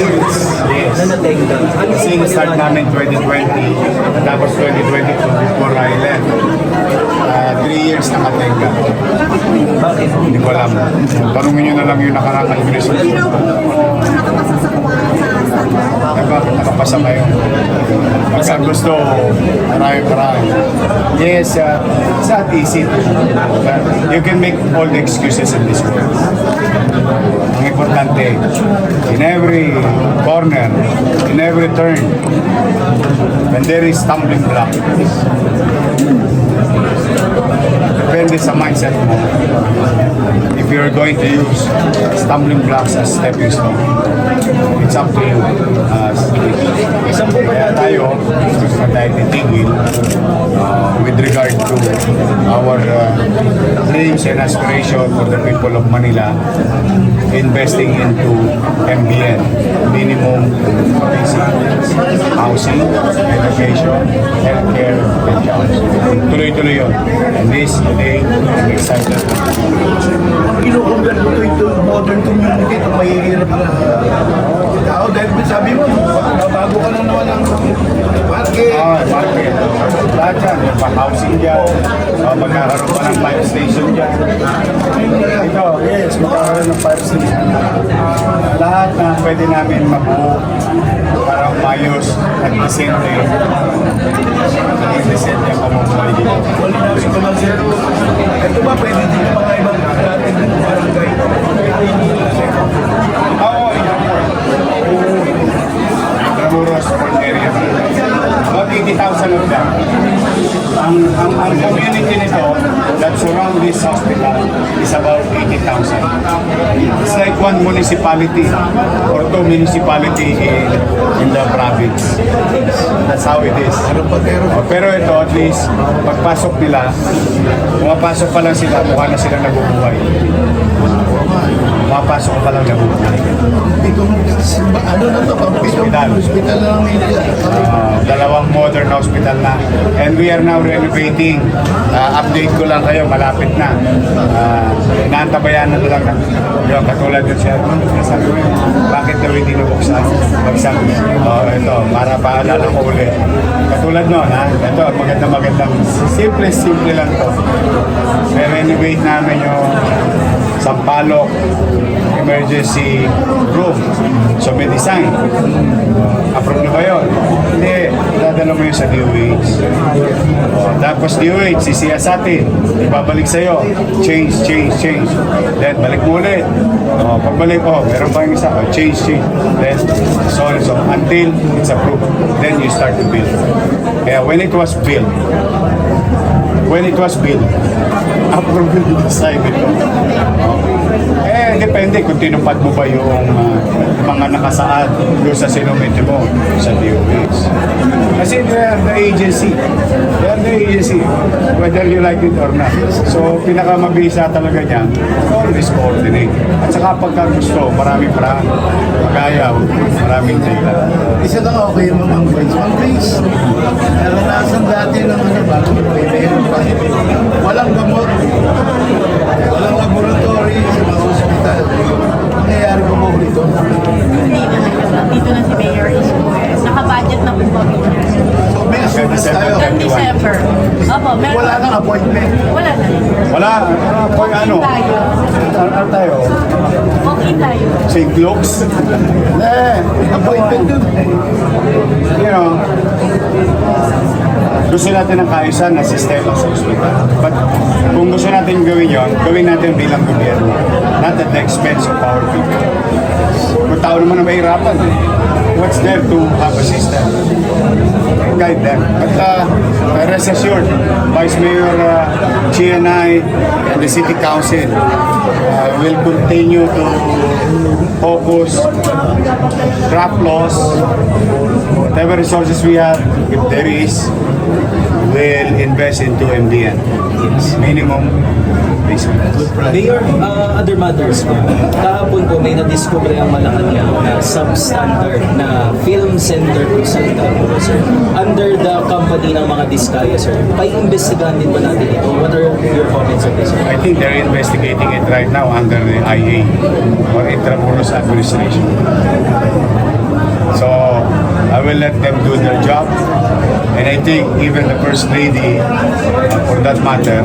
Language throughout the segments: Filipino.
years na natenga. Ano Kasi yung start namin 2020, tapos 2022 before I left. 3 years nakatenga. Bakit? Hindi ko alam. Tanungin nyo na lang yung nakarang administration. Hindi raw po nakapasa sa standard. Nakapasa kayo. Pagka gusto, marami. Yes, it's not easy. You can make all the excuses in this world. Ang importante, in every corner, in every turn, when there is stumbling block, depende sa mindset mo. If you're going to use stumbling blocks as stepping stone, it's up to you. Kaya tayo, gusto na tayo titigil with regard to our dreams and aspiration for the people of Manila, investing into MBN, minimum basic housing, education, healthcare, and jobs. Tuloy-tuloy yun. And this today, I'm excited. Kinukumbert mo ito modern community, ito mahihirap na tao dahil sabi mo, bago ka na naman ng market. Market. Lahat yan. Yung pa-housing dyan. Magkakaroon pa ng fire station dyan. Ito, yes, magkakaroon ng fire station. Lahat na pwede namin mabuo para umayos at the same time. Decent yung pamumuhay dito. Ito ba pwede din yung mga ibang natin ng barangay? Oo, Intramuros area. About 80,000 of them. Ang community nito that surround this hospital is about 80,000. It's like one municipality or two municipality in the province. That's how it is. Pero ito, at least, pagpasok nila, pumapasok pa lang sila, mukha na sila nabubuhay. Pumapasok pa lang nabubuhay. Ano na ito? Hospital na ng media. Dalawang modern hospital na. And we are now renovating. Update ko lang kayo, malapit na. Inaantabayan na lang yung katulad ng chairman. Sabi ko, bakit daw hindi nabuksan? Bagsak. Ito, para paalala ko ulit. Katulad nun, ha? Ito, magandang. Simple lang to. Renovate namin yung Sampaloc emergency room. So may design. Approve na ba yun? Hindi. Dadala mo yun sa DOH. Tapos DOH, sisiyasatin. Ibabalik sa'yo. Change. Then balik mo ulit. Pagbalik, meron pa yung isa. Change. Then, so until it's approved. Then you start to build. Kaya when it was built, approve yung design ito. Depende kung tinupad mo ba yung mga nakasaad doon sa sinumiti mo sa DOH. Kasi they are the agency. Whether you like it or not. So, pinakamabisa talaga niya, always coordinate. At saka pagka gusto, maraming paraan. Magayaw, maraming data. Isa lang okay mo, Mang Grace. Mang Grace, naranasan dati ng bago meron pa. Walang gamot, walang laboratory sa mga hospital. Nangyayari ba mo dito? Hindi na. Dito na si Mayor Isko. Naka-budget na po kami. So may assurance tayo. Hanggang December. Opo, meron. Wala nang appointment. Wala na. Wala, ano tayo? Okay tayo. St. Luke's? Appointment dun. You know, gusto natin ng kaayusan na sistema sa ospital. But kung gusto natin gawin yon, gawin natin bilang gobyerno. Not at the expense of our people. Kung tao naman na mahirapan, what's there to have a system? Guide them. But rest assured, Vice Mayor Chi and I and the City Council will continue to focus, draft laws, whatever resources we have, if there is, will invest into MDN. Minimum basic. Mayor, other matters po. Kahapon po may na-discover ang Malacanang na substandard na film center po sa Intramuros, sir. Under the company ng mga Diskaya, sir. Paiimbestigahan din ba natin ito? What are your comments on this, sir? I think they're investigating it right now under the IA or Intramuros Administration. will let them do their job. And I think even the First Lady, for that matter,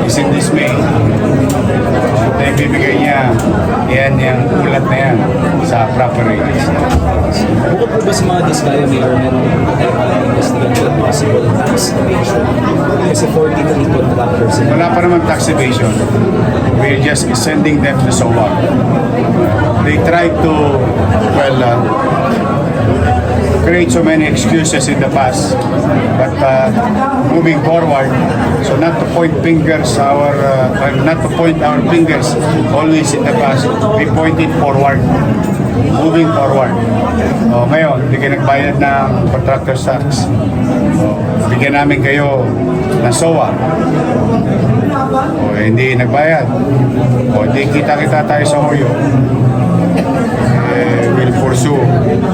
is in dismay. Na ibibigay niya yan yung ulat na yan sa proper areas. Bukod po ba sa mga diskaya, Mayor, meron tayong mga investigation at possible tax evasion? Kasi 43 contractors sila. Wala pa naman tax evasion. We're just sending them to SOA. They try to, well, create so many excuses in the past, but moving forward, so not to point fingers not to point our fingers always in the past, we point it forward, moving forward. Ngayon, hindi kayo nagbayad ng contractor tax. Bigyan namin kayo ng SOA. Hindi nagbayad. Hindi kita-kita tayo sa hoyo. Will pursue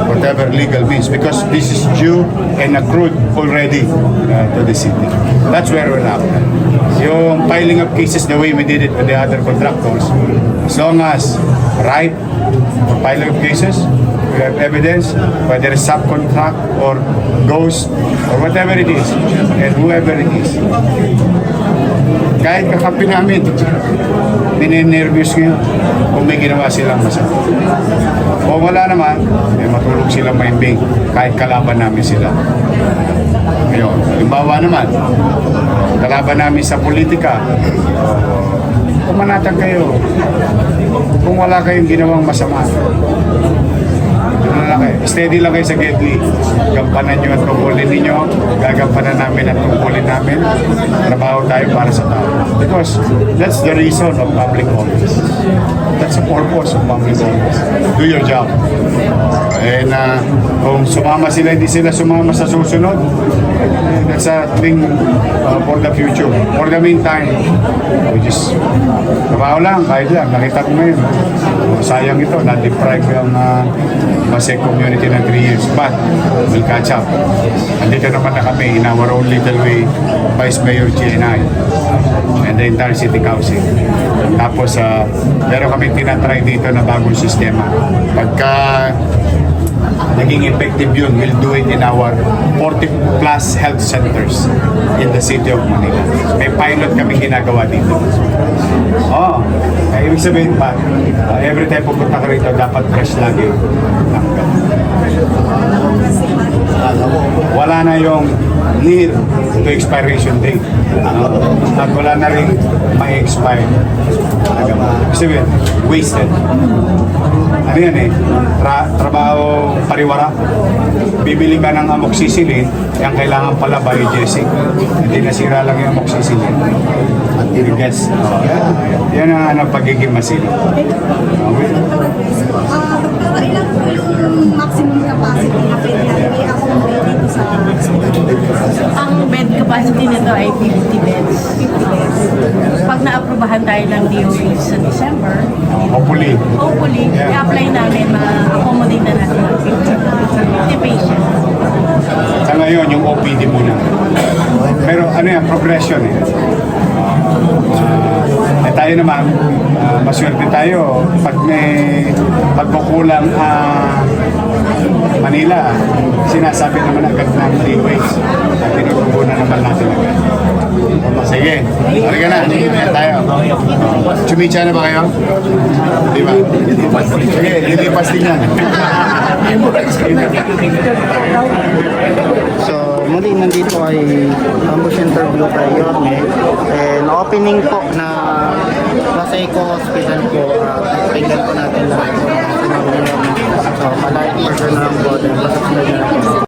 whatever legal means because this is due and accrued already to the city. That's where we're at. Yung piling of cases the way we did it with the other contractors, as long as right for piling of cases, we have evidence, whether it's subcontract or ghost or whatever it is, and whoever it is. Kahit kakampi namin, ninenervyos ngayon kung may ginawa silang masama. Kung wala naman, matulog silang maimbing kahit kalaban namin sila. Ngayon, halimbawa naman, kalaban namin sa politika, pumanatag kayo kung wala kayong ginawang masama. Steady lang kayo sa Gedli. Gampanan nyo at tungkulin ninyo. Gagampanan namin at tungkulin namin. Trabaho tayo para sa tao. Because that's the reason of public office. That's the purpose of public office. Do your job. And kung sumama sila, hindi sila sumama sa susunod, that's a thing for the future. For the meantime, we just trabaho lang, kahit lang. Nakita ko ngayon. Sayang ito, na-deprive yung Masek community ng 3 years. But, we'll catch up. Andito naman na kami in our own little way, Vice Mayor GNI and the entire city council. Tapos, meron kami tinatry dito na bagong sistema. Pagka naging effective yun, we'll do it in our 40 plus health centers in the city of Manila. May pilot kami ginagawa dito. Ibig sabihin pa, every time pupunta ka rito, dapat fresh lagi. Wala na yung near to expiration date. At wala na rin may expire. Ibig sabihin, wasted. Ano yan trabaho pariwara. Bibili ka ng amoxicillin, yung kailangan pala biogesic. Hindi nasira lang yung amoxicillin. Yes. Yan ang pagiging masilip. Ilan po yung maximum capacity na pwede natin i-accommodate dito sa Ang bed capacity nito ay 50 beds. 50 beds. Pag naaprubahan tayo ng DOH sa December, Hopefully. i-apply namin, ma-accommodate na natin ang 50 patients. Sa ngayon, yung OPD muna. Pero ano yan, progression tayo naman, maswerte tayo pag may pagkukulang Manila, sinasabi naman agad ng DOH at tinutugunan naman natin agad. Sige, halika na, tayo. Chumicha na ba kayo? Di ba? Sige, lilipas din yan. So, muli nandito ay ambush interview kay Yorme and opening po na Paseco Hospital po. Tingnan po natin lahat po. So, malaking person na ang board and pasok na